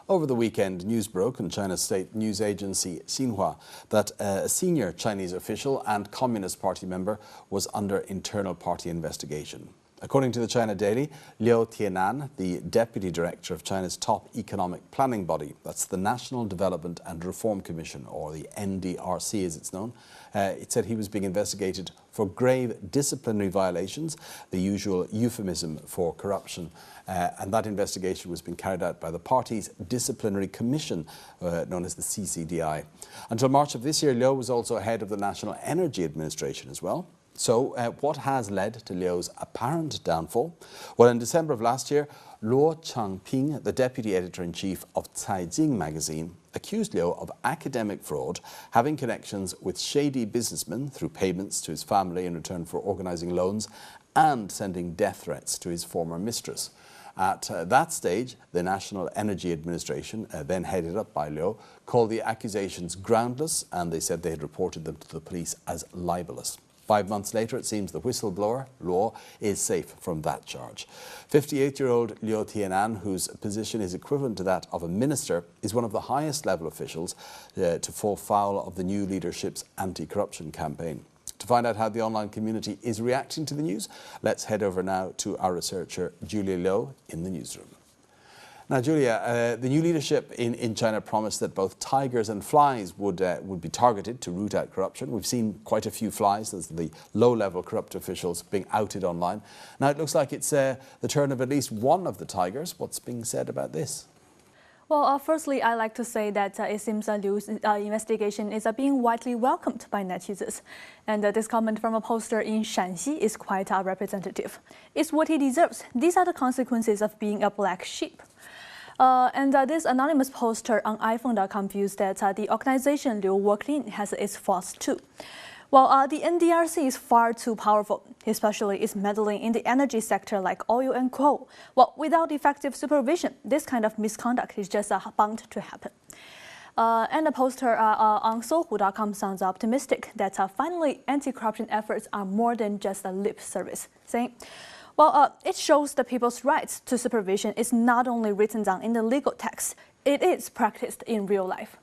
Over the weekend, news broke on China's state news agency Xinhua that a senior Chinese official and Communist Party member was under internal party investigation. According to the China Daily, Liu Tienan, the deputy director of China's top economic planning body, that's the National Development and Reform Commission, or the NDRC as it's known, it said he was being investigated for grave disciplinary violations, the usual euphemism for corruption. And that investigation was being carried out by the party's disciplinary commission, known as the CCDI. Until March of this year, Liu was also head of the National Energy Administration as well. So what has led to Liu's apparent downfall? Well, in December of last year, Luo Changping, the deputy editor-in-chief of Caijing magazine, accused Liu of academic fraud, having connections with shady businessmen through payments to his family in return for organising loans and sending death threats to his former mistress. At that stage, the National Energy Administration, then headed up by Liu, called the accusations groundless, and they said they had reported them to the police as libelous. 5 months later, it seems the whistleblower, Luo, is safe from that charge. 58-year-old Liu Tienan, whose position is equivalent to that of a minister, is one of the highest level officials to fall foul of the new leadership's anti-corruption campaign. To find out how the online community is reacting to the news, let's head over now to our researcher, Julia Liu, in the newsroom. Now, Julia, the new leadership in China promised that both tigers and flies would be targeted to root out corruption. We've seen quite a few flies, as the low-level corrupt officials being outed online. Now, it looks like it's the turn of at least one of the tigers. What's being said about this? Well, firstly, I like to say that it seems Liu's investigation is being widely welcomed by netizens. And this comment from a poster in Shanxi is quite representative. It's what he deserves. These are the consequences of being a black sheep. This anonymous poster on iPhone.com views that the organization Liu worked in has its faults too. Well, the NDRC is far too powerful, especially its meddling in the energy sector like oil and coal. Well, without effective supervision, this kind of misconduct is just bound to happen. And the poster on Sohu.com sounds optimistic that finally anti-corruption efforts are more than just a lip service, saying, well, it shows the people's rights to supervision is not only written down in the legal text, it is practiced in real life.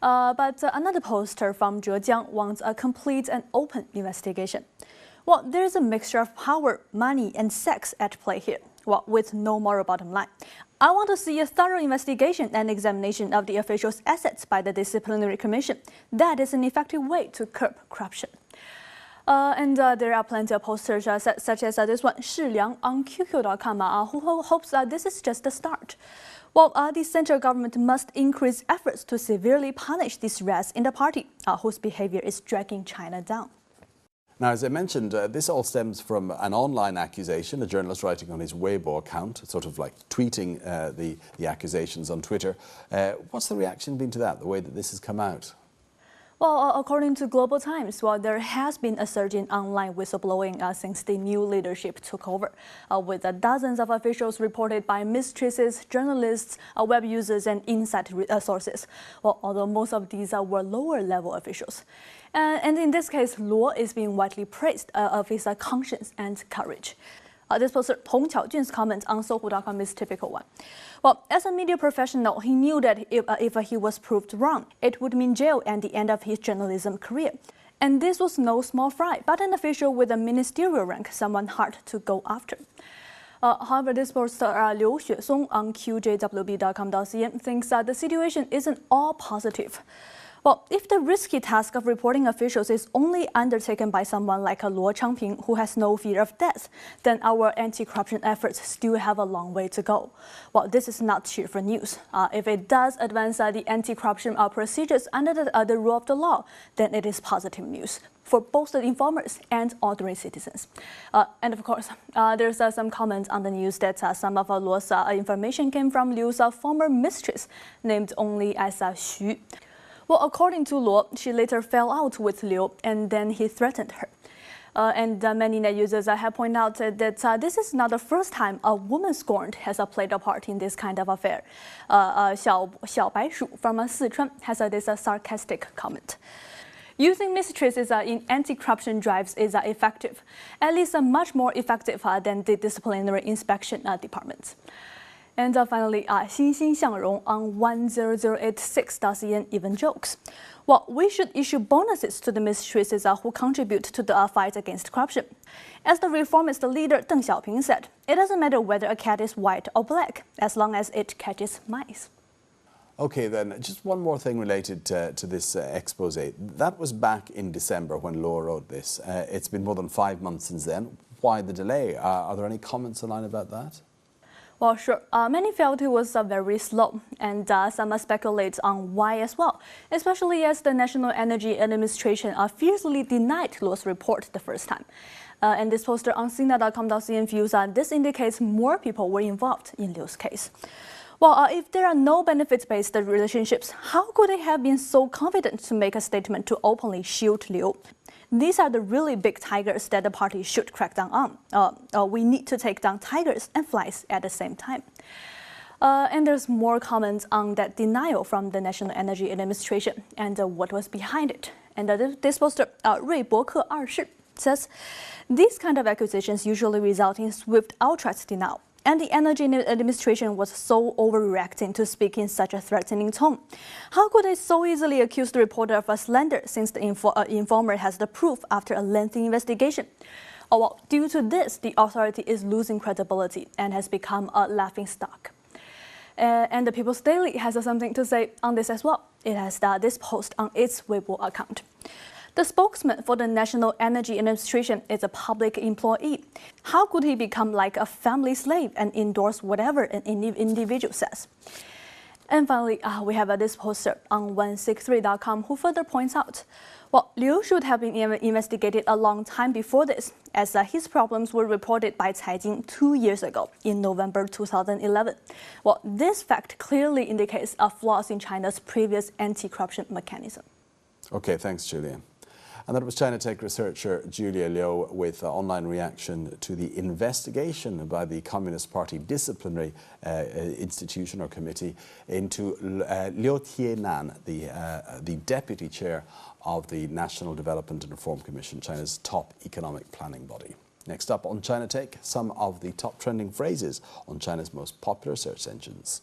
But another poster from Zhejiang wants a complete and open investigation. Well, there is a mixture of power, money, and sex at play here, well, with no moral bottom line. I want to see a thorough investigation and examination of the officials' assets by the disciplinary commission. That is an effective way to curb corruption. There are plenty of posters such as this one, Shiliang on QQ.com, who hopes this is just the start. Well, the central government must increase efforts to severely punish these rats in the party, whose behavior is dragging China down. Now, as I mentioned, this all stems from an online accusation, a journalist writing on his Weibo account, sort of like tweeting the accusations on Twitter. What's the reaction been to that, the way that this has come out? Well, according to Global Times, there has been a surge in online whistleblowing since the new leadership took over, with dozens of officials reported by mistresses, journalists, web users, and inside sources. Well, although most of these were lower-level officials. And in this case, Luo is being widely praised of his conscience and courage. This poster, Tong Qiaojun's comment on Sohu.com is a typical one. Well, as a media professional, he knew that if he was proved wrong, it would mean jail and the end of his journalism career. And this was no small fry, but an official with a ministerial rank, someone hard to go after. However, this poster, Liu Xuesong on QJWB.com.cn, thinks that the situation isn't all positive. Well, if the risky task of reporting officials is only undertaken by someone like Luo Changping, who has no fear of death, then our anti-corruption efforts still have a long way to go. Well, this is not cheerful news. If it does advance the anti-corruption procedures under the rule of the law, then it is positive news for both the informers and ordinary citizens. And of course, there's some comments on the news that some of Luo's information came from Liu's former mistress, named only as Xu. Well, according to Luo, she later fell out with Liu, and then he threatened her. Many net users have pointed out that this is not the first time a woman scorned has played a part in this kind of affair. Xiao Baishu from Sichuan has this sarcastic comment. Using mistresses in anti-corruption drives is effective, at least much more effective than the disciplinary inspection departments. And finally, 欣欣向荣 on 10086.cn even jokes. Well, we should issue bonuses to the mistresses who contribute to the fight against corruption. As the reformist leader Deng Xiaoping said, it doesn't matter whether a cat is white or black, as long as it catches mice. Okay, then, just one more thing related to this expose. That was back in December when Luo wrote this. It's been more than 5 months since then. Why the delay? Are there any comments online about that? Well, sure. Many felt it was very slow, and some speculate on why as well, especially as the National Energy Administration fiercely denied Luo's report the first time. And this poster on Sina.com.cn views this indicates more people were involved in Liu's case. Well, if there are no benefits-based relationships, how could they have been so confident to make a statement to openly shield Liu? These are the really big tigers that the party should crack down on. We need to take down tigers and flies at the same time. And there's more comments on that denial from the National Energy Administration and what was behind it. And this poster, 瑞博克二世, says, these kind of accusations usually result in swift outright denial. And the Energy Administration was so overreacting to speak in such a threatening tone. How could they so easily accuse the reporter of a slander since the informer has the proof after a lengthy investigation? Oh, well, due to this, the authority is losing credibility and has become a laughingstock. And the People's Daily has something to say on this as well. It has this post on its Weibo account. The spokesman for the National Energy Administration is a public employee. How could he become like a family slave and endorse whatever an individual says? And finally, we have this poster on 163.com who further points out, well, Liu should have been investigated a long time before this, as his problems were reported by Caijing 2 years ago, in November 2011. Well, this fact clearly indicates flaws in China's previous anti-corruption mechanism. Okay, thanks, Julia. And that was China Tech researcher Julia Liu with online reaction to the investigation by the Communist Party Disciplinary Institution or Committee into Liu Tienan, the deputy chair of the National Development and Reform Commission, China's top economic planning body. Next up on China Tech, some of the top trending phrases on China's most popular search engines.